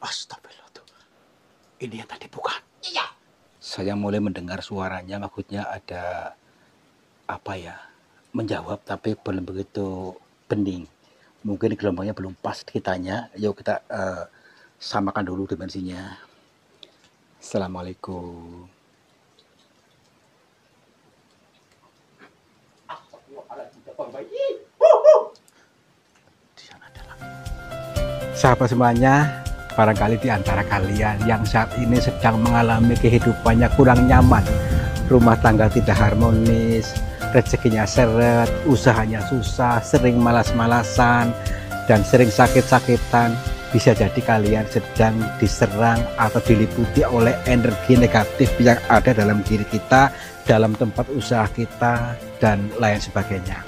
Astagfirullah tuh. Ini yang tadi bukan? Iya. Saya mulai mendengar suaranya, maksudnya ada apa ya? Menjawab tapi belum begitu bening. Mungkin gelombangnya belum pas kitanya. Yuk kita samakan dulu dimensinya. Assalamualaikum. Di sana ada lagi. Sahabat semuanya, barangkali di antara kalian yang saat ini sedang mengalami kehidupannya kurang nyaman, rumah tangga tidak harmonis, rezekinya seret, usahanya susah, sering malas-malasan, dan sering sakit-sakitan, bisa jadi kalian sedang diserang atau diliputi oleh energi negatif yang ada dalam diri kita, dalam tempat usaha kita, dan lain sebagainya.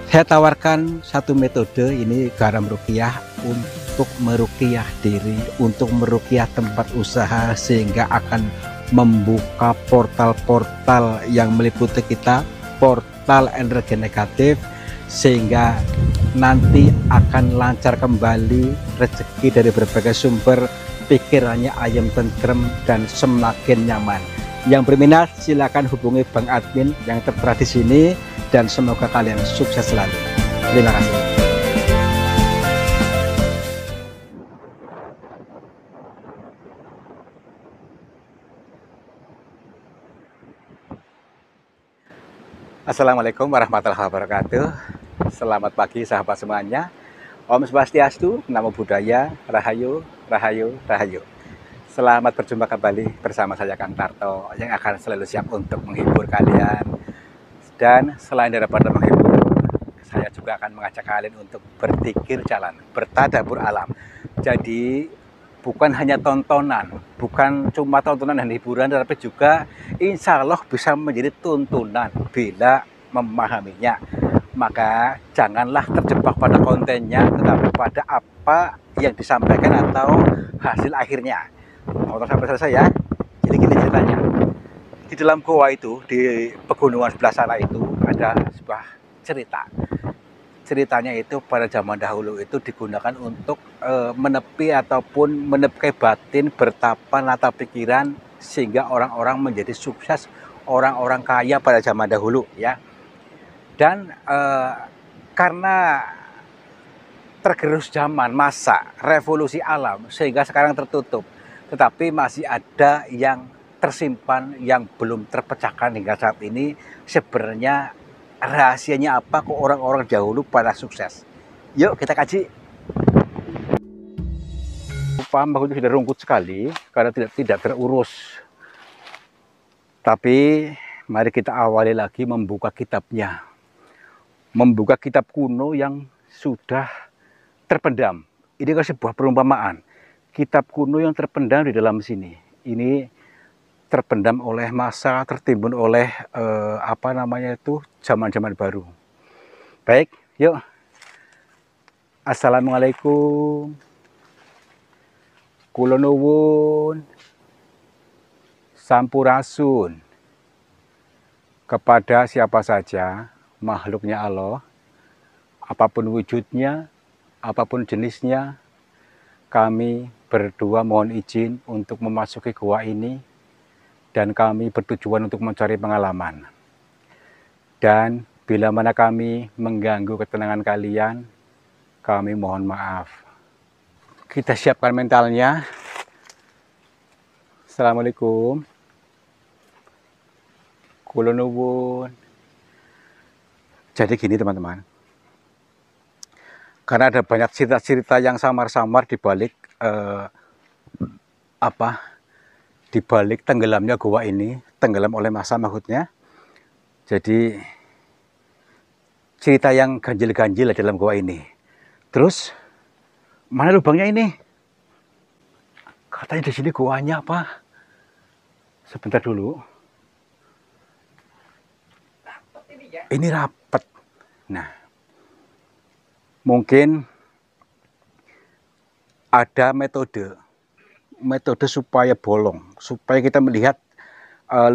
Saya tawarkan satu metode, ini garam ruqyah, untuk meruqyah diri, untuk meruqyah tempat usaha, sehingga akan membuka portal-portal yang meliputi kita, portal energi negatif, sehingga nanti akan lancar kembali rezeki dari berbagai sumber, pikirannya ayam tentrem dan semakin nyaman. Yang berminat silakan hubungi Bang Admin yang tertera di sini, dan semoga kalian sukses selalu. Terima kasih. Assalamualaikum warahmatullahi wabarakatuh. Selamat pagi sahabat semuanya. Om Swastiastu, Namo Buddhaya, Rahayu, Rahayu, Rahayu. Selamat berjumpa kembali bersama saya Kang Tarto yang akan selalu siap untuk menghibur kalian. Dan selain daripada menghibur, saya juga akan mengajak kalian untuk berpikir jalan, bertadabur alam. Jadi bukan hanya tontonan, bukan cuma tontonan dan hiburan, tapi juga insya Allah bisa menjadi tuntunan bila memahaminya. Maka janganlah terjebak pada kontennya, tetapi pada apa yang disampaikan atau hasil akhirnya. Nonton sampai selesai ya. Jadi gini ceritanya. Di dalam goa itu, di pegunungan sebelah sana itu ada sebuah cerita. Ceritanya itu pada zaman dahulu itu digunakan untuk menepi ataupun menepi batin, bertapa, nata pikiran, sehingga orang-orang menjadi sukses, orang-orang kaya pada zaman dahulu ya. Dan karena tergerus zaman, masa, revolusi alam, sehingga sekarang tertutup. Tetapi masih ada yang tersimpan, yang belum terpecahkan hingga saat ini. Sebenarnya rahasianya apa kok orang-orang dahulu pada sukses? Yuk kita kaji. Paham bahwa itu sudah rungkut sekali karena tidak terurus. Tapi mari kita awali lagi membuka kitabnya. Membuka kitab kuno yang sudah terpendam. Ini kan sebuah perumpamaan. Kitab kuno yang terpendam di dalam sini. Ini terpendam oleh masa, tertimbun oleh zaman-zaman baru. Baik, yuk. Assalamualaikum. Kula nuwun. Sampurasun. Kepada siapa saja makhluknya Allah, apapun wujudnya, apapun jenisnya, kami berdua mohon izin untuk memasuki gua ini. Dan kami bertujuan untuk mencari pengalaman. Dan bila mana kami mengganggu ketenangan kalian, kami mohon maaf. Kita siapkan mentalnya. Assalamualaikum. Kula nuwun. Jadi gini teman-teman. Karena ada banyak cerita-cerita yang samar-samar di balik di balik tenggelamnya goa ini, tenggelam oleh masa maksudnya. Jadi cerita yang ganjil-ganjil dalam goa ini. Terus mana lubangnya ini? Katanya di sini goanya apa? Sebentar dulu. Ini rapat. Nah, mungkin ada metode supaya bolong, supaya kita melihat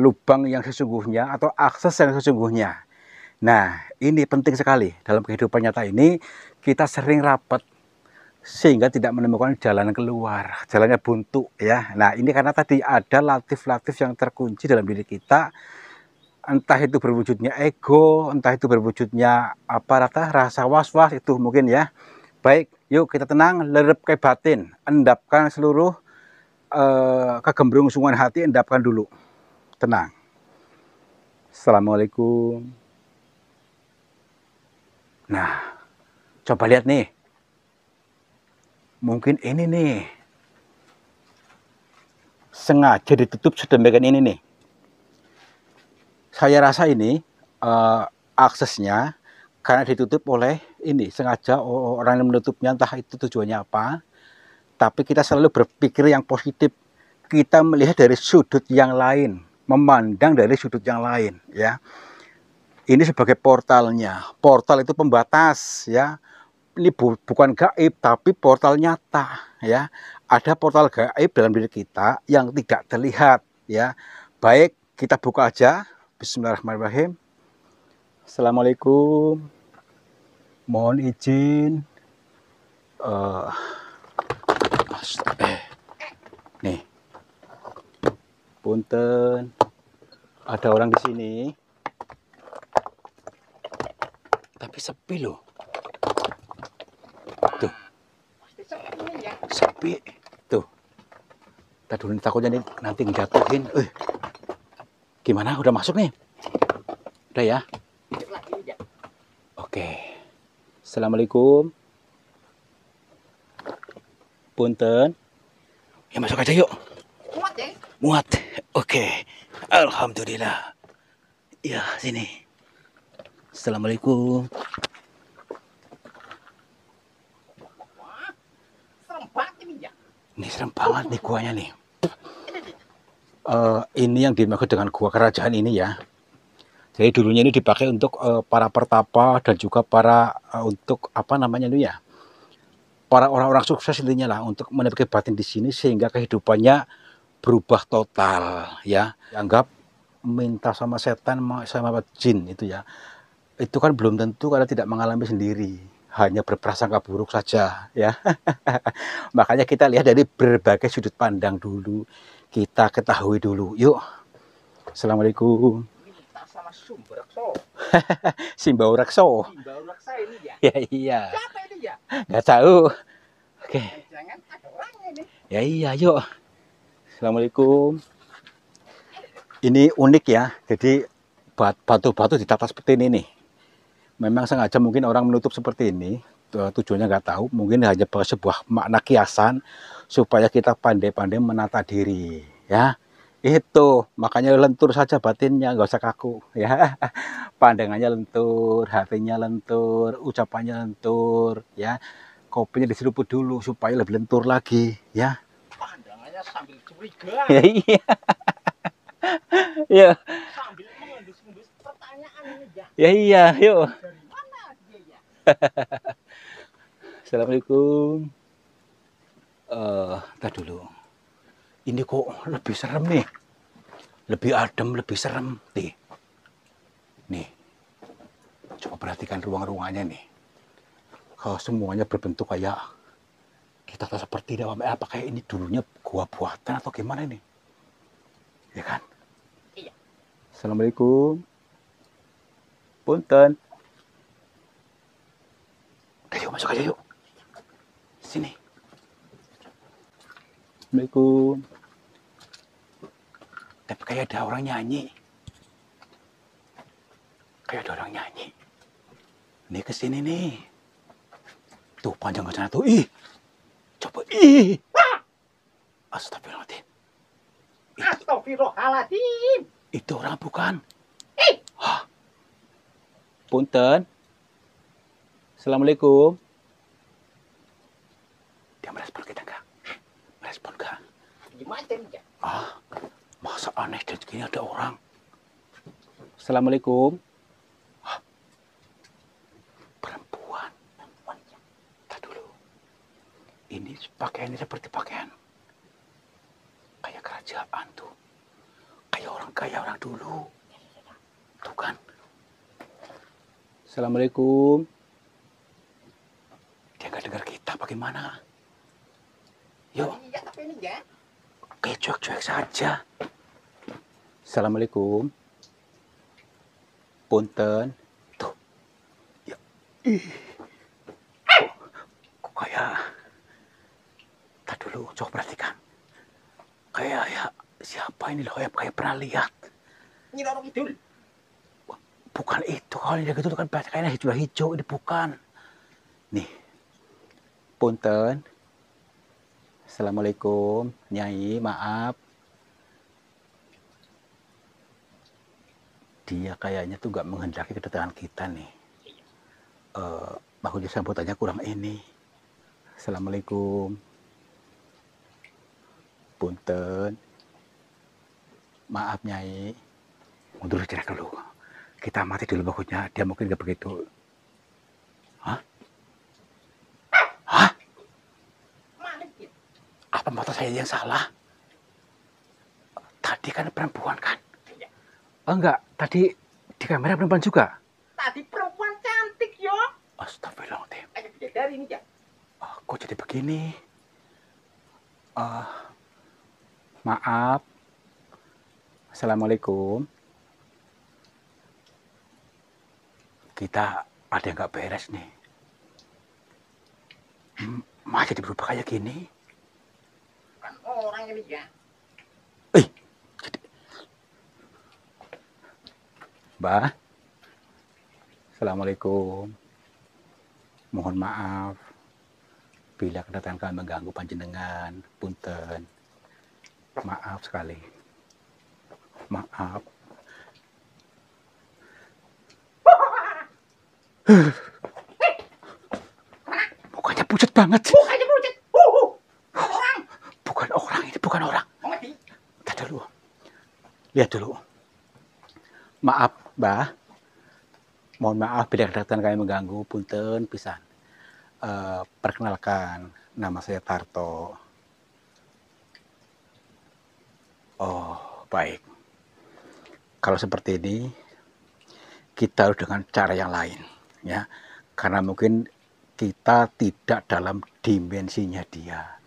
lubang yang sesungguhnya atau akses yang sesungguhnya. Nah, ini penting sekali dalam kehidupan nyata ini. Kita sering rapat, sehingga tidak menemukan jalan keluar, jalannya buntu ya. Nah, ini karena tadi ada latif-latif yang terkunci dalam diri kita, entah itu berwujudnya ego, entah itu berwujudnya apa rasa was-was itu mungkin ya. Baik, yuk kita tenang, lerep ke batin, endapkan seluruh kegembrungsungan hati, endapkan dulu, tenang. Assalamualaikum. Nah, coba lihat nih, mungkin ini nih sengaja ditutup sedemikian ini nih. Saya rasa ini aksesnya karena ditutup oleh ini, sengaja orang yang menutupnya, entah itu tujuannya apa. Tapi kita selalu berpikir yang positif. Kita melihat dari sudut yang lain, memandang dari sudut yang lain ya. Ini sebagai portalnya. Portal itu pembatas ya. Ini bukan gaib tapi portal nyata ya. Ada portal gaib dalam diri kita yang tidak terlihat ya. Baik, kita buka aja. Bismillahirrahmanirrahim. Assalamualaikum. Mohon izin. Nih, punten. Ada orang di sini. Tapi sepi loh. Tuh. Sepi. Tuh. Tadi dulu takutnya nih nanti ngejatuhin. Gimana? Udah masuk nih? Udah ya? Oke. Assalamualaikum. Punten. Ya masuk aja yuk. Muat ya? Muat. Oke. Alhamdulillah. Ya, sini. Assalamualaikum. Wah, serem banget ini ya. Ini serem banget nih guanya nih. Ini yang dimaksud dengan gua kerajaan ini ya. Jadi dulunya ini dipakai untuk para pertapa dan juga para untuk apa namanya itu ya, para orang-orang sukses intinya lah, untuk menepi batin di sini sehingga kehidupannya berubah total ya. Dianggap minta sama setan sama jin itu ya. Itu kan belum tentu karena tidak mengalami sendiri, hanya berprasangka buruk saja ya. Makanya kita lihat dari berbagai sudut pandang dulu, kita ketahui dulu. Yuk. Assalamualaikum. Minta sama Sumberekso. Simbau Rekso. Simbau Reksa ini ya. Ya iya. Siapa ini ya? Nggak tahu. Oke. Jangan ada orangnya ini. Ya iya, yuk. Assalamualaikum. Ini unik ya. Jadi batu-batu ditata seperti ini nih. Memang sengaja mungkin orang menutup seperti ini. Tujuannya nggak tahu. Mungkin hanya sebuah makna kiasan supaya kita pandai-pandai menata diri. Ya. Itu makanya lentur saja batinnya, nggak usah kaku ya. Pandangannya lentur, hatinya lentur, ucapannya lentur ya. Kopinya diseruput dulu supaya lebih lentur lagi ya. Pandangannya sambil curiga. Ya iya. Ya. Sambil mengendus-endus pertanyaan ini ya. Ya iya, yuk. Dari mana dia ya? Assalamualaikum. Tar dulu. Ini kok lebih serem nih. Lebih adem, lebih serem nih. Nih. Coba perhatikan ruang-ruangannya nih. Kalau semuanya berbentuk kayak kita tak seperti apa kayak ini dulunya gua buatan atau gimana ini? Ya kan? Iya. Assalamualaikum. Punten. Udah yuk, masuk aja yuk. Sini. Assalamualaikum. Tapi kayak ada orang nyanyi. Kayak ada orang nyanyi. Ini kesini nih. Tuh panjang ke sana tuh. Ih. Coba. Ih. Astagfirullahaladzim. Astagfirullahaladzim. Itu orang bukan? Hah. Punten. Assalamualaikum. Dia merespon kita enggak? Merespon enggak? Gimana ini ya? Masa aneh dan segini ada orang. Assalamualaikum. Hah. Perempuan. Tadi dulu. Ini pakaiannya seperti pakaian kayak kerajaan tuh. Kayak orang kaya orang dulu. Tuh kan. Assalamualaikum. Dia nggak dengar kita apa bagaimana? Yuk. Iya, tapi ini ya. Oke, cuek-cuek saja. Assalamualaikum. Punten. Tuh. Ya. Ih. Kok kayak... Tak dulu, coba perhatikan. Kayak ya, siapa ini loh yang kayak pernah lihat. Ini Roro Kidul. Bukan itu, kalau yang gitu kan kayaknya hijau-hijau, ini bukan. Nih, punten. Assalamualaikum, Nyai, maaf. Dia kayaknya tuh gak menghendaki kedatangan kita nih. Maksudnya sambutannya kurang ini. Assalamualaikum. Punten. Maaf, Nyai. Mundur istirahat dulu. Kita mati dulu maksudnya. Dia mungkin gak begitu. Hah? Hah? Mana gitu? Apa mata saya yang salah? Tadi kan perempuan kan? Iya. Oh enggak, tadi di kamera perempuan juga? Tadi perempuan cantik yo. Astagfirullahaladzim. Kayak bidadari ini ya. Kok jadi begini? Maaf. Assalamualaikum. Kita ada yang nggak beres nih. Masa jadi berubah kayak gini? Kan orang ini ya. Jadi... Mbak. Assalamualaikum. Mohon maaf bila kedatangan kami mengganggu panjenengan. Punten. Maaf sekali. Maaf. Mukanya pucat banget. Mukanya pucat. Orang. Bukan orang, ini bukan orang. Mau mati. Lihat dulu. Lihat dulu. Maaf, Mbah. Mohon maaf bila kedatangan kami mengganggu. Punten pisan. Perkenalkan, nama saya Tarto. Oh, baik. Kalau seperti ini, kita harus dengan cara yang lain, ya. Karena mungkin kita tidak dalam dimensinya dia.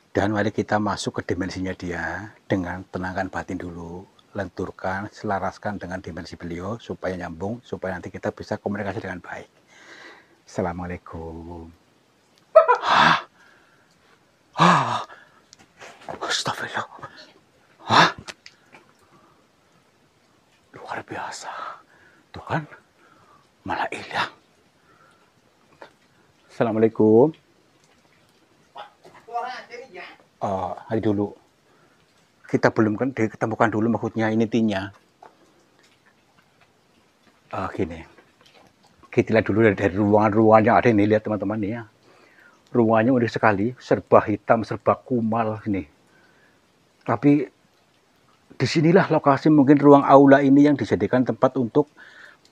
Dan mari kita masuk ke dimensinya dia dengan tenangkan batin dulu, lenturkan, selaraskan dengan dimensi beliau supaya nyambung, supaya nanti kita bisa komunikasi dengan baik. Assalamualaikum. Hah? Hah? Astagfirullah. Hah? Luar biasa. Tuh kan, malah hilang. Assalamualaikum. Orang aja ini ya. Hari dulu. Kita belum kan diketemukan dulu maksudnya ini intinya. Gini. Kita lihat dulu dari ruangan-ruangan yang ada ini, lihat teman-teman nih ya. Ruangannya unik sekali, serba hitam, serba kumal ini. Tapi disinilah lokasi mungkin ruang aula ini yang dijadikan tempat untuk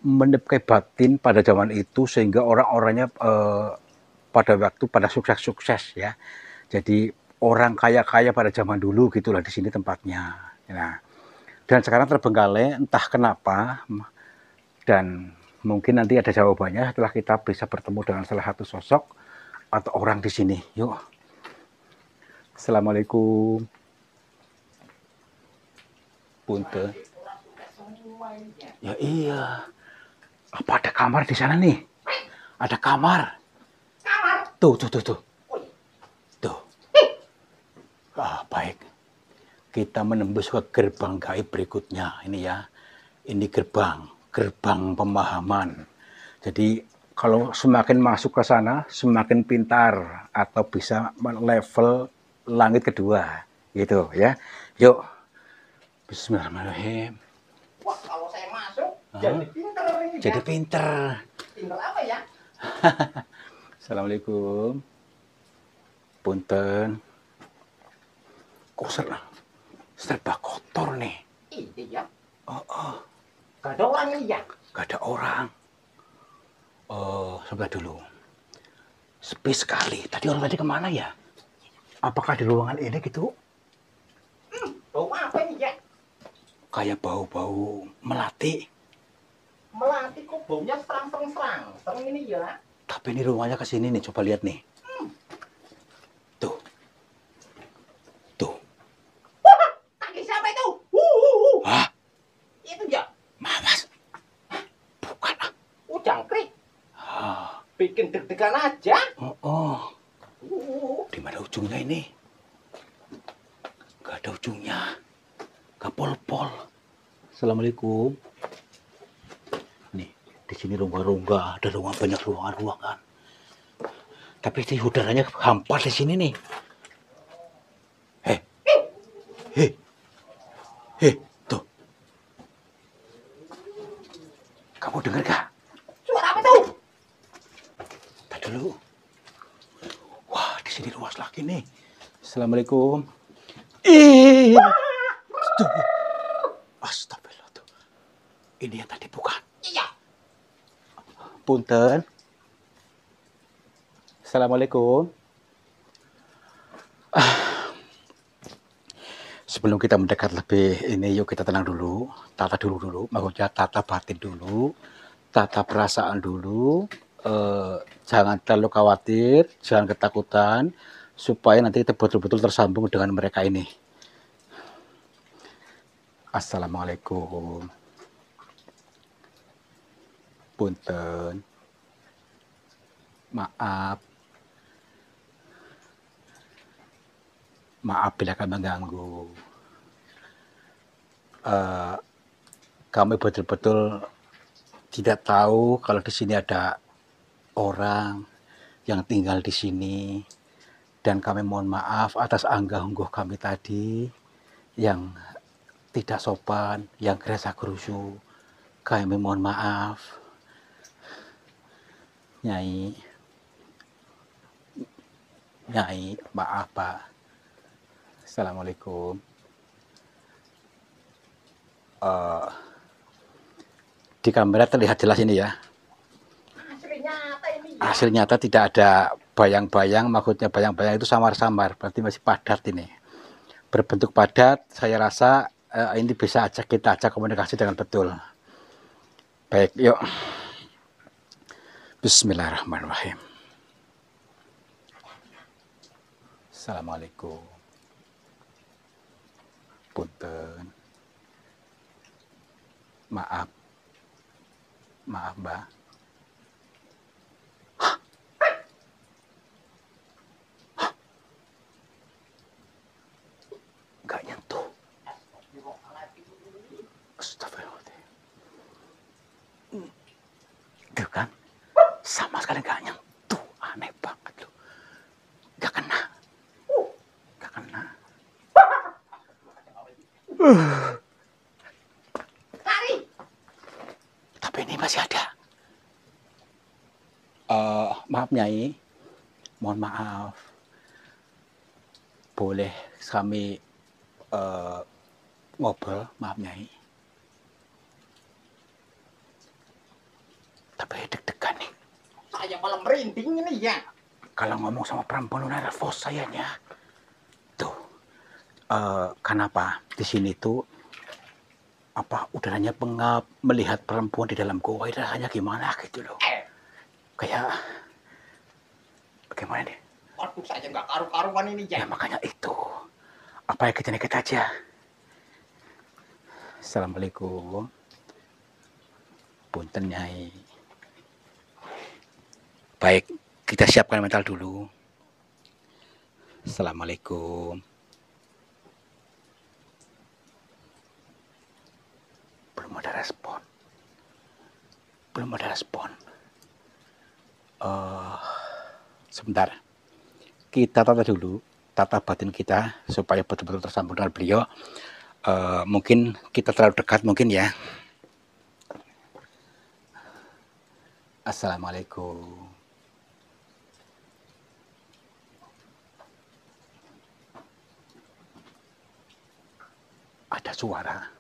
menepkai batin pada zaman itu sehingga orang-orangnya pada sukses-sukses ya. Jadi orang kaya-kaya pada zaman dulu gitulah di sini tempatnya. Nah, dan sekarang terbengkalai entah kenapa dan mungkin nanti ada jawabannya setelah kita bisa bertemu dengan salah satu sosok atau orang di sini. Yuk. Assalamualaikum. Punten. Ya iya. Apa ada kamar di sana nih? Ada kamar. Kamar. Tuh. Tuh. Baik. Kita menembus ke gerbang gaib berikutnya. Ini ya. Ini gerbang pemahaman. Jadi kalau semakin masuk ke sana, semakin pintar atau bisa level langit kedua, gitu ya. Yuk, Bismillahirrahmanirrahim. Wah, kalau saya masuk jadi pinter ini. Jadi ya. pinter. Pinter apa ya? Assalamualaikum. Punten. Kok serba kotor nih? Iya ya. Oh. Gak ada orang ini ya. Gak ada orang. Sebelah dulu. Sepi sekali. Tadi orang tadi kemana ya? Apakah di ruangan ini gitu? Bau apa ini ya? Kayak bau-bau melati. Melati kok baunya serang ini ya. Tapi ini rumahnya ke sini nih. Coba lihat nih. balikan aja. Oh, di mana ujungnya ini? Gak ada ujungnya. Gak pol-pol. Assalamualaikum. Nih, di sini rongga-rongga, ada ruang, banyak ruangan-ruangan. Tapi di udaranya hampa di sini nih. Heh, tuh. Kamu dengar gak? Suara apa tuh? Tadi dulu. Wah, di sini luas lagi nih. Assalamualaikum. Tuh. Astagfirullah tuh. Ini yang tadi bukan. Iya. Punten. Assalamualaikum. Sebelum kita mendekat lebih ini, yuk kita tenang dulu. Tata dulu. Maksudnya tata batin dulu. Tata perasaan dulu. Jangan terlalu khawatir. Jangan ketakutan. Supaya nanti kita betul-betul tersambung dengan mereka ini. Assalamualaikum. Punten. Maaf bila kami mengganggu. Kami betul-betul tidak tahu kalau di sini ada orang yang tinggal di sini, dan kami mohon maaf atas anggah-ungguh kami tadi yang tidak sopan, yang gerasa gerusu. Kami mohon maaf, Nyai, maaf Pak. Assalamualaikum. Di kamera terlihat jelas ini ya. Asli nyata ini ya. Hasil nyata tidak ada bayang-bayang, maksudnya bayang-bayang itu samar-samar, berarti masih padat ini. Berbentuk padat, saya rasa ini bisa kita ajak komunikasi dengan betul. Baik, yuk. Bismillahirrahmanirrahim. Assalamualaikum. Punten. Maaf, Mbak. Gak nyentuh. Astagfirullahaladzim. Tuh kan, sama sekali gak nyentuh. Aneh banget loh. Gak kena. Kari. Tapi ini masih ada. Maaf Nyai, mohon maaf. Boleh kami ngobrol, maaf Nyai. Tapi deg-degan nih. Saya malah merinding ini ya. Kalau ngomong sama perempuan udah nervous sayanya. Tuh, kenapa di sini tuh udaranya pengap, melihat perempuan di dalam goa itu hanya gimana gitu loh. Kayak bagaimana nih? Waduh, saya nggak karu-karuan ini Ya ya. makanya itu. Apa ya, kita naked aja. Assalamualaikum. Punten Nyai. Baik, kita siapkan mental dulu. Assalamualaikum. Belum ada respon. Sebentar. Kita tata dulu, tata batin kita supaya betul-betul tersambung dengan beliau. Mungkin kita terlalu dekat mungkin ya. Assalamualaikum. Ada suara,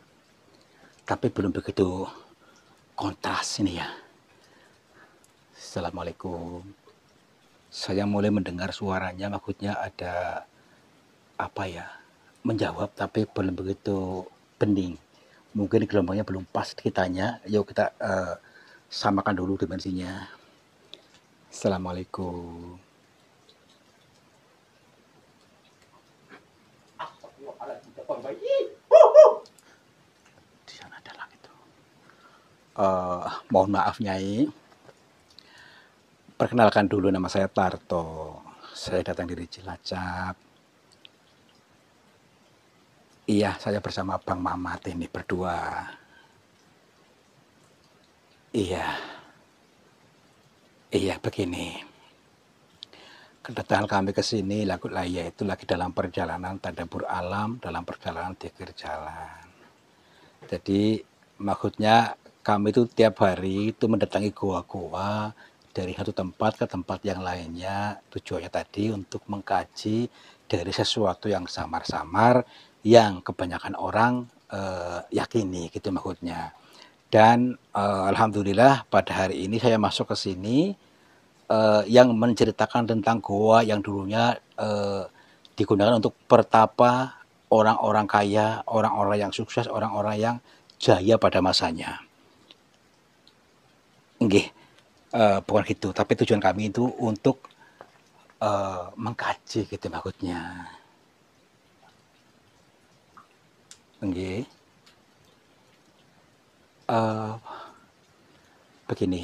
tapi belum begitu kontras ini ya. Assalamualaikum. Saya mulai mendengar suaranya, maksudnya ada apa ya, menjawab tapi belum begitu bening. Mungkin gelombangnya belum pas kitanya. Yuk kita samakan dulu dimensinya. Assalamualaikum. Di sana ada langit. Mohon maaf Nyai. Perkenalkan dulu, nama saya Tarto. Saya datang dari Cilacap. Iya, saya bersama Bang Mamat ini berdua. Iya, iya begini. Kedatangan kami ke sini yaitu lagi dalam perjalanan tadabbur alam, dalam perjalanan dzikir jalan. Jadi maksudnya kami itu tiap hari itu mendatangi goa-goa dari satu tempat ke tempat yang lainnya. Tujuannya tadi untuk mengkaji dari sesuatu yang samar-samar yang kebanyakan orang yakini gitu maksudnya. Dan alhamdulillah pada hari ini saya masuk ke sini yang menceritakan tentang goa yang dulunya digunakan untuk pertapa orang-orang kaya, orang-orang yang sukses, orang-orang yang jaya pada masanya. Nggih, bukan gitu, tapi tujuan kami itu untuk mengkaji gitu maksudnya. Nggih. Begini.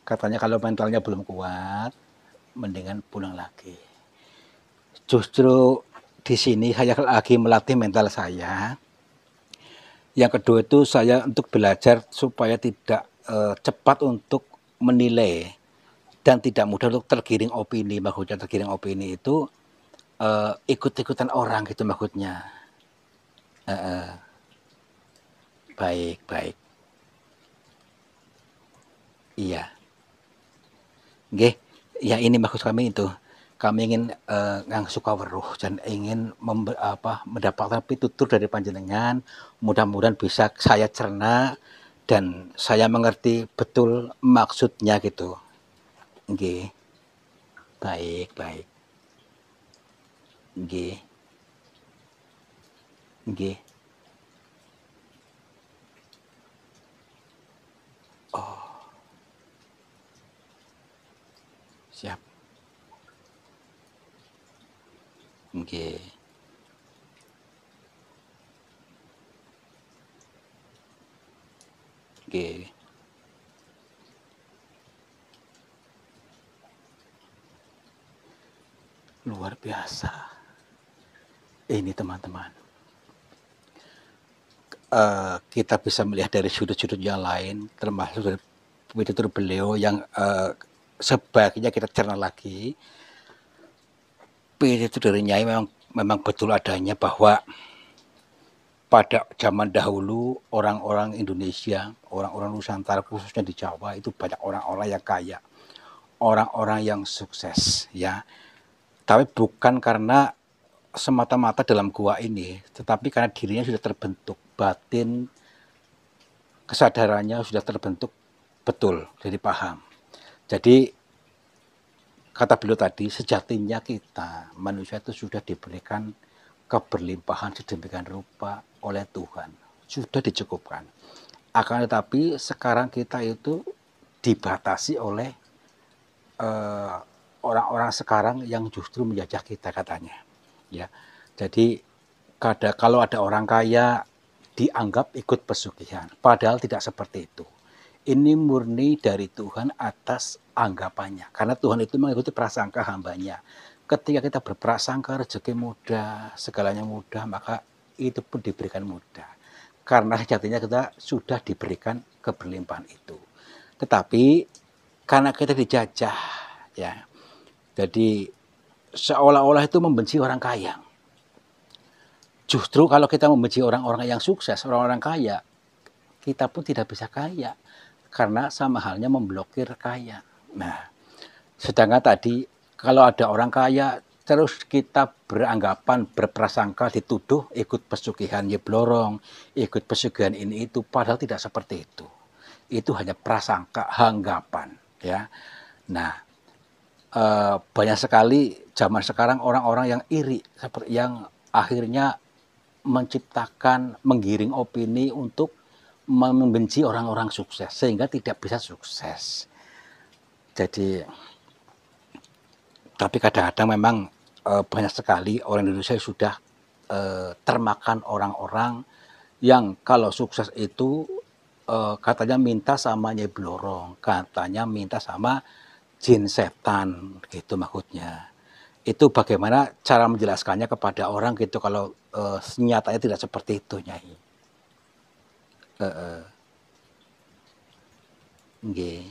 Katanya kalau mentalnya belum kuat, mendingan pulang lagi. Justru di sini saya lagi melatih mental saya. Yang kedua itu saya untuk belajar supaya tidak cepat untuk menilai dan tidak mudah untuk tergiring opini. Maksudnya tergiring opini itu ikut-ikutan orang gitu maksudnya. Baik, baik. Iya. Nggih, ya ini maksud kami itu. Kami ingin yang suka weruh dan ingin mendapatkan pitutur dari panjenengan. Mudah-mudahan bisa saya cerna dan saya mengerti betul maksudnya gitu. Nggih. Baik, baik. Nggih. Nggih. Oh, siap. Nggih. Nggih. Luar biasa. Ini teman-teman. Kita bisa melihat dari sudut-sudut yang lain, termasuk dari pitutur beliau yang sebaiknya kita cerna lagi. Pitutur dari Nyai memang betul adanya bahwa pada zaman dahulu orang-orang Indonesia, orang-orang Nusantara khususnya di Jawa itu banyak orang-orang yang kaya, orang-orang yang sukses ya. Tapi bukan karena semata-mata dalam gua ini, tetapi karena dirinya sudah terbentuk, batin kesadarannya sudah terbentuk betul, jadi paham. Jadi kata beliau tadi, sejatinya kita manusia itu sudah diberikan keberlimpahan sedemikian rupa oleh Tuhan, sudah dicukupkan. Akan tetapi sekarang kita itu dibatasi oleh orang-orang sekarang yang justru menjajah kita katanya. Ya, jadi kalau ada orang kaya dianggap ikut pesugihan, padahal tidak seperti itu. Ini murni dari Tuhan atas anggapannya, karena Tuhan itu mengikuti prasangka hambanya. Ketika kita berprasangka rezeki mudah, segalanya mudah, maka itu pun diberikan mudah. Karena sejatinya kita sudah diberikan keberlimpahan itu. Tetapi karena kita dijajah, ya, jadi seolah-olah itu membenci orang kaya. Justru kalau kita membenci orang-orang yang sukses, orang-orang kaya, kita pun tidak bisa kaya. Karena sama halnya memblokir kaya. Nah, sedangkan tadi kalau ada orang kaya, terus kita beranggapan, berprasangka, dituduh ikut pesugihan Nyeblorong, ikut pesugihan ini itu, padahal tidak seperti itu. Itu hanya prasangka, anggapan, ya. Nah, banyak sekali zaman sekarang orang-orang yang iri, seperti yang akhirnya menciptakan, menggiring opini untuk membenci orang-orang sukses sehingga tidak bisa sukses. Jadi, tapi kadang-kadang memang banyak sekali orang Indonesia sudah termakan orang-orang yang kalau sukses itu katanya minta sama Nyai Blorong, katanya minta sama jin setan, gitu maksudnya. Itu bagaimana cara menjelaskannya kepada orang gitu kalau nyatanya tidak seperti itu, Nyai. Heeh. Nggih.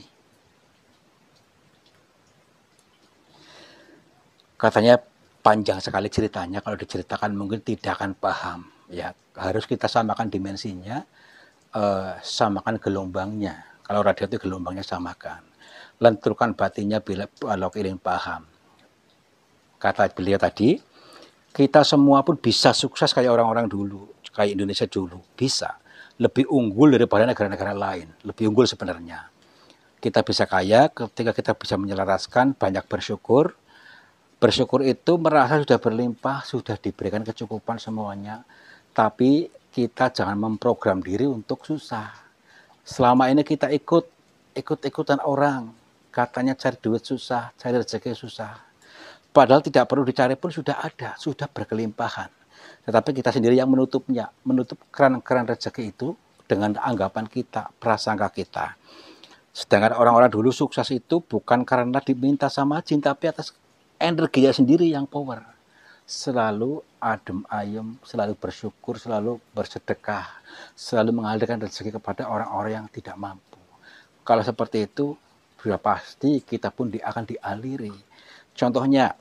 Katanya panjang sekali ceritanya, kalau diceritakan mungkin tidak akan paham. Ya, harus kita samakan dimensinya, samakan gelombangnya. Kalau radio itu gelombangnya samakan. Lenturkan batinnya bila kalau ingin paham. Kata beliau tadi, kita semua pun bisa sukses kayak orang-orang dulu, kayak Indonesia dulu, bisa. Lebih unggul daripada negara-negara lain, lebih unggul sebenarnya. Kita bisa kaya ketika kita bisa menyelaraskan, banyak bersyukur. Bersyukur itu merasa sudah berlimpah, sudah diberikan kecukupan semuanya. Tapi kita jangan memprogram diri untuk susah. Selama ini kita ikut-ikutan orang. Katanya cari duit susah, cari rezeki susah. Padahal tidak perlu dicari pun sudah ada, sudah berkelimpahan. Tetapi kita sendiri yang menutupnya, menutup keran-keran rezeki itu dengan anggapan kita, prasangka kita. Sedangkan orang-orang dulu sukses itu bukan karena diminta sama jin, tapi atas energinya sendiri yang power. Selalu adem ayem, selalu bersyukur, selalu bersedekah, selalu mengalirkan rezeki kepada orang-orang yang tidak mampu. Kalau seperti itu, sudah pasti kita pun akan dialiri. Contohnya,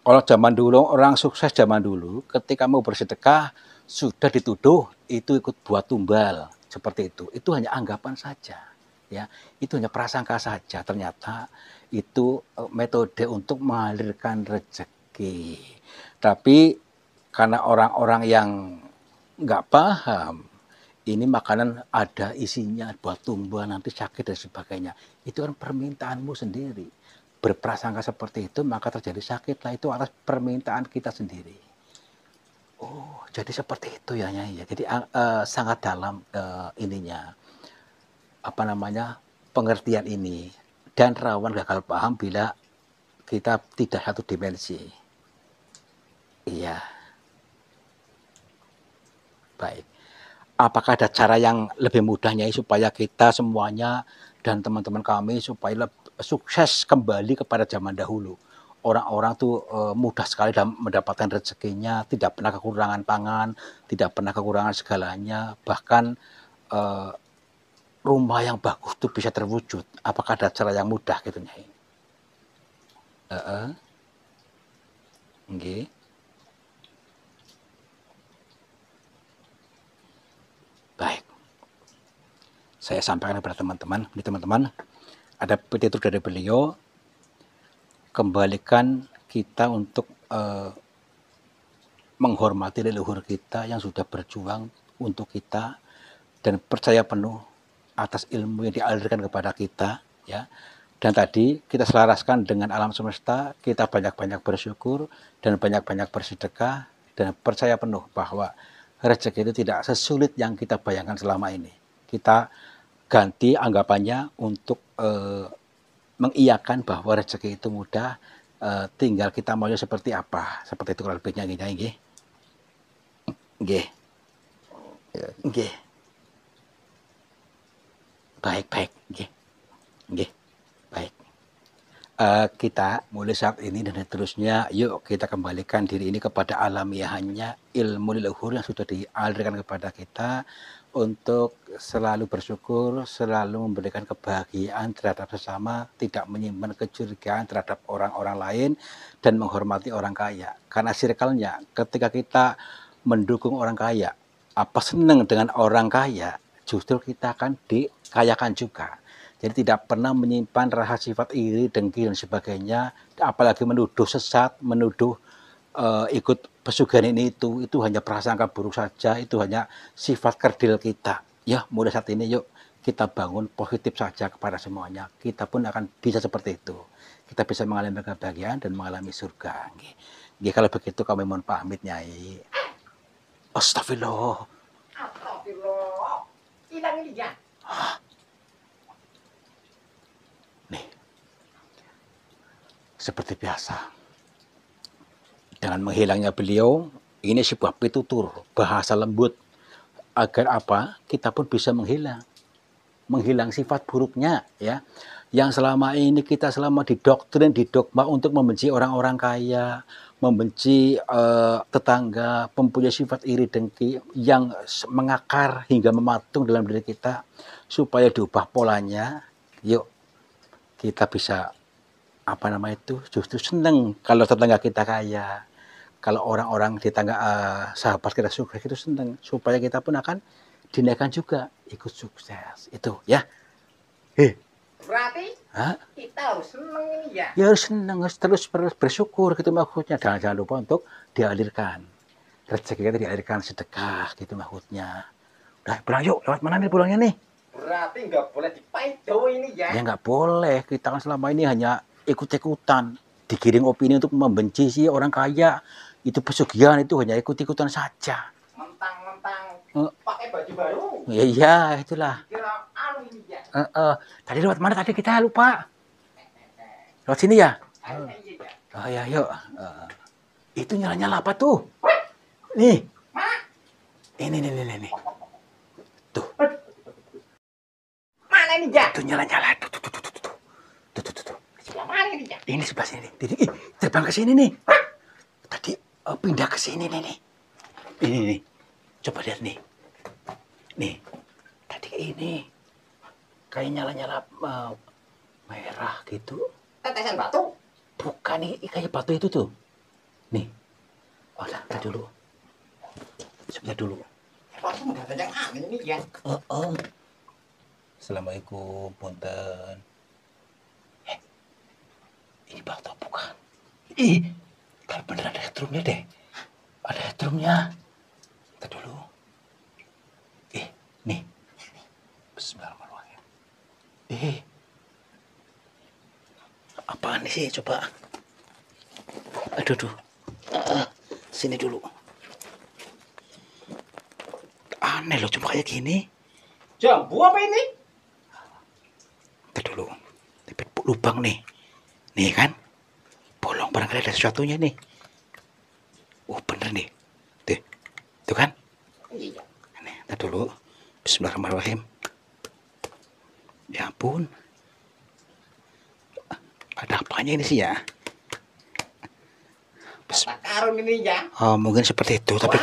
kalau zaman dulu, orang sukses zaman dulu, ketika mau bersedekah, sudah dituduh itu ikut buat tumbal. Seperti itu. Itu hanya anggapan saja. Ya, itu hanya prasangka saja. Ternyata itu metode untuk mengalirkan rezeki. Tapi karena orang-orang yang nggak paham, ini makanan ada isinya buat tumbal nanti sakit dan sebagainya. Itu kan permintaanmu sendiri. Berprasangka seperti itu maka terjadi sakit lah, itu atas permintaan kita sendiri. Oh, jadi seperti itu ya Nyai ya. Jadi sangat dalam ininya apa namanya pengertian ini dan rawan gagal paham bila kita tidak satu dimensi. Iya, baik. Apakah ada cara yang lebih mudah Nyai supaya kita semuanya dan teman-teman kami supaya sukses kembali kepada zaman dahulu? Orang-orang tuh mudah sekali dalam mendapatkan rezekinya, tidak pernah kekurangan pangan, tidak pernah kekurangan segalanya, bahkan rumah yang bagus tuh bisa terwujud. Apakah ada cara yang mudah gitu Nyai? Nggih. Baik. Saya sampaikan kepada teman-teman. Ini teman-teman, ada petitur dari beliau, kembalikan kita untuk menghormati leluhur kita yang sudah berjuang untuk kita dan percaya penuh atas ilmu yang dialirkan kepada kita, ya. Dan tadi kita selaraskan dengan alam semesta, kita banyak-banyak bersyukur dan banyak-banyak bersedekah dan percaya penuh bahwa rezeki itu tidak sesulit yang kita bayangkan selama ini. Kita ganti anggapannya untuk mengiyakan bahwa rezeki itu mudah, tinggal kita maunya seperti apa. Seperti itu kalau lebihnya nggih. Nggih. Nggih. Baik, nggih. Nggih. Baik. Kita mulai saat ini dan seterusnya, yuk kita kembalikan diri ini kepada alamiahnya ilmu leluhur yang sudah dialirkan kepada kita untuk selalu bersyukur, selalu memberikan kebahagiaan terhadap sesama, tidak menyimpan kecurigaan terhadap orang-orang lain, dan menghormati orang kaya. Karena circle-nya, ketika kita mendukung orang kaya, apa senang dengan orang kaya, justru kita akan dikayakan juga. Jadi tidak pernah menyimpan rasa sifat iri, dengki, dan sebagainya, apalagi menuduh sesat, menuduh ikut pesugihan ini itu hanya prasangka buruk saja, itu hanya sifat kerdil kita. Ya, mulai saat ini yuk kita bangun positif saja kepada semuanya. Kita pun akan bisa seperti itu. Kita bisa mengalami kebahagiaan dan mengalami surga. Nggih, kalau begitu kami mohon pamit Nyai. Astagfirullah. Astagfirullah. Hilang ini ya. Nih, seperti biasa. Dengan menghilangnya beliau, ini sebuah pitutur, bahasa lembut, agar apa? Kita pun bisa menghilang. menghilang sifat buruknya, ya. Yang selama ini kita selama didoktrin, didogma untuk membenci orang-orang kaya, membenci tetangga, mempunyai sifat iri dengki yang mengakar hingga mematung dalam diri kita, supaya diubah polanya. Yuk kita bisa apa nama itu, justru seneng kalau tetangga kita kaya, kalau orang-orang di tangga sahabat kita sukses, itu seneng, supaya kita pun akan dinaikkan juga ikut sukses itu, ya. Berarti Hah? kita harus seneng ini ya. Ya harus seneng, harus terus bersyukur gitu maksudnya. Jangan lupa untuk dialirkan rezeki kita, dialirkan sedekah gitu maksudnya. Udah pulang yuk, lewat mana nih pulangnya nih? Berarti nggak boleh dipaido ini ya. Ya nggak boleh, kita kan selama ini hanya ikut-ikutan, digiring opini untuk membenci si orang kaya, itu pesugihan, itu hanya ikut-ikutan saja. Mentang-mentang Eh. pakai baju baru. Iya, itulah. Kira anu ini ya. Tadi lewat mana tadi, kita lupa. Lewat sini ya? Ayo ini ya. Oh ya, yuk. Itu nyala-nyala apa tuh? Nih. Mana? Ini. Tuh, Mana ini ya? tuh nyala-nyala. Tuh. Sebelah mana ini ya? Ini sebelah sini. Ih, terbang ke sini nih. Tadi pindah ke sini nih. Ini. Coba lihat nih. Nih. Tadi ini. Kayak nyala-nyala merah gitu. Tetesan batu. Bukan, nih kayak batu itu tuh. Nih. Oh, lihat dulu. Sebentar dulu. Langsung nggak ada yang angin ini ya. Assalamualaikum, punten. Ini batu bukan? Ih, kalau bener ada headroomnya deh. Ada headroomnya. Kita dulu. Nih. Bismillahirrahmanirrahim. Apaan sih, coba. Aduh. Sini dulu. Aneh loh, cuma kayak gini. Jambu apa ini? Kita dulu. Tapi lubang nih. Nih kan. Bolong, barangkali ada sesuatunya nih. Oh, bener nih. Tuh kan. Iya. Nih, kita dulu. Bismillahirrahmanirrahim. Ya ampun. Ada apanya ini sih ya? Tak karun ini ya. Oh, mungkin seperti itu, tapi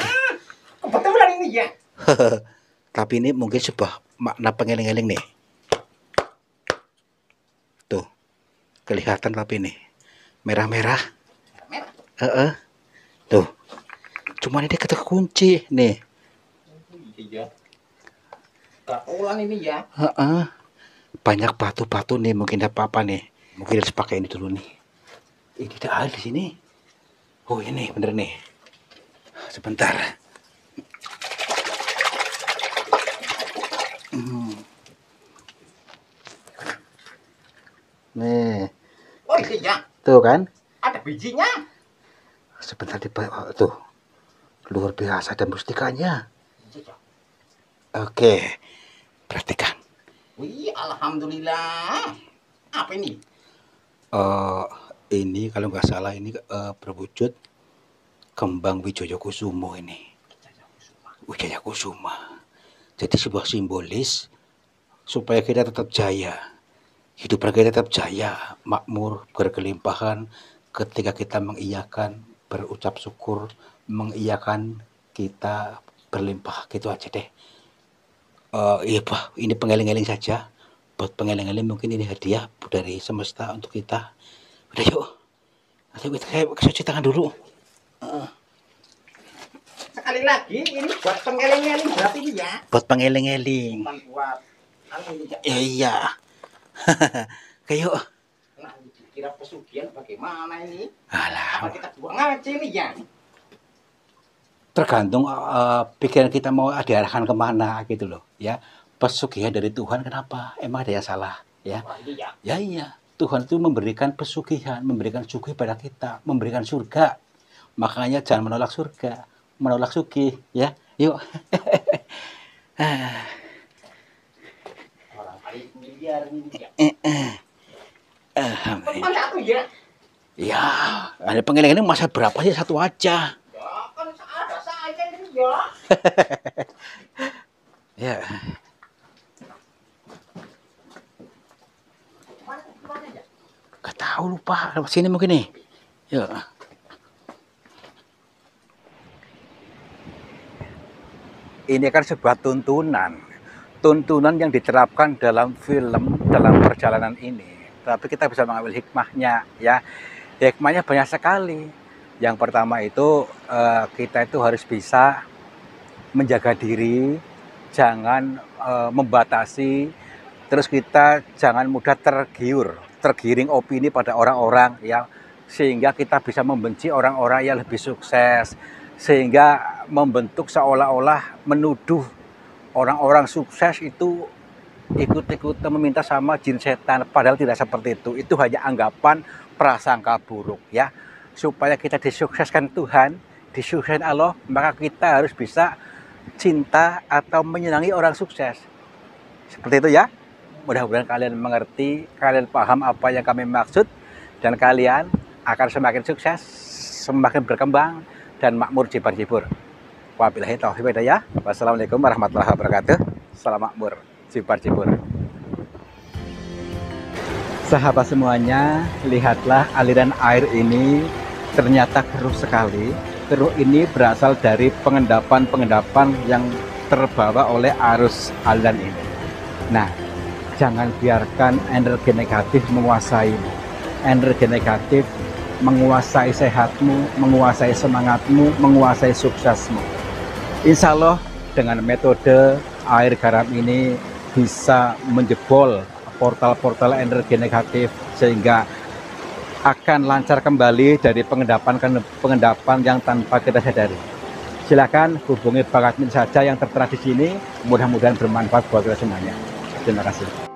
Kebetulan ini ya. tapi ini mungkin sebuah makna pengeling-eling nih. Tuh, kelihatan tapi nih merah-merah. Merah. Tuh, cuman ini kekunci nih. Iya. Kebetulan ini ya. Banyak batu-batu nih, mungkin ada apa-apa nih. Mungkin harus pakai ini dulu nih. Ini tidak ada di sini. Oh, ini bener nih. Sebentar. Nih, Oh iya. tuh kan? Ada bijinya. Sebentar di tuh. Luar biasa ada mustikanya. Iya. Oke. Perhatikan. Wih, alhamdulillah. Apa ini? Ini kalau nggak salah ini berwujud kembang Wijaya Kusuma ini. Wijaya Kusuma. Jadi sebuah simbolis supaya kita tetap jaya. Hidup kita tetap jaya, makmur, berkelimpahan ketika kita mengiyakan, berucap syukur, mengiyakan kita berlimpah, gitu aja deh. Iya Pak, ini pengeling-eling saja. Buat pengeling-eling mungkin ini hadiah dari semesta untuk kita. Udah yuk, kita cuci tangan dulu. Sekali lagi, ini buat pengeling-eling berarti ini ya. Buat pengeling-eling. Bukan buat anu ini ya. Ya iya. Kayak Nah, kira pesugihan bagaimana ini? alah, Apa kita buang aja ini ya? tergantung pikiran kita mau diarahkan kemana gitu loh, ya. Pesugihan dari Tuhan, kenapa? Emang ada yang salah, ya? Wah, ini ya. Ya iya, Tuhan itu memberikan pesugihan, memberikan sugih pada kita, memberikan surga. Makanya jangan menolak surga, menolak sugih, ya. Yuk. Orang kali miliar ini ya. Alhamdulillah. Mana satu ya? Ya, ada pengeling ini masa berapa sih, satu aja. Ya, kan ada saja ini ya. Ya. lupa. Sini mungkin nih. Yuk. Ini kan sebuah tuntunan yang diterapkan dalam film, dalam perjalanan ini. Tapi kita bisa mengambil hikmahnya, ya. Hikmahnya banyak sekali. Yang pertama itu kita itu harus bisa menjaga diri, jangan membatasi, terus kita jangan mudah tergiring opini pada orang-orang, ya, sehingga kita bisa membenci orang-orang yang lebih sukses, sehingga membentuk seolah-olah menuduh orang-orang sukses itu ikut-ikutan meminta sama jin setan, padahal tidak seperti itu. Itu hanya anggapan prasangka buruk, ya. Supaya kita disukseskan Tuhan, disukseskan Allah, maka kita harus bisa cinta atau menyenangi orang sukses. Seperti itu, ya. Mudah-mudahan kalian mengerti, kalian paham apa yang kami maksud, dan kalian akan semakin sukses, semakin berkembang, dan makmur jibar-jibur. Wabillahi taufiq wal hidayah. Wassalamualaikum warahmatullahi wabarakatuh. Salam makmur jibar-jibur. Sahabat semuanya, lihatlah aliran air ini ternyata keruh sekali. Keruh ini berasal dari pengendapan yang terbawa oleh arus aliran ini. Nah, jangan biarkan energi negatif menguasaimu. Energi negatif menguasai sehatmu, menguasai semangatmu, menguasai suksesmu. Insya Allah dengan metode air garam ini bisa menjebol portal-portal energi negatif sehingga akan lancar kembali dari pengendapan yang tanpa kita sadari. Silakan hubungi Bang Admin saja yang tertera di sini. Mudah-mudahan bermanfaat buat kita semuanya. Terima kasih.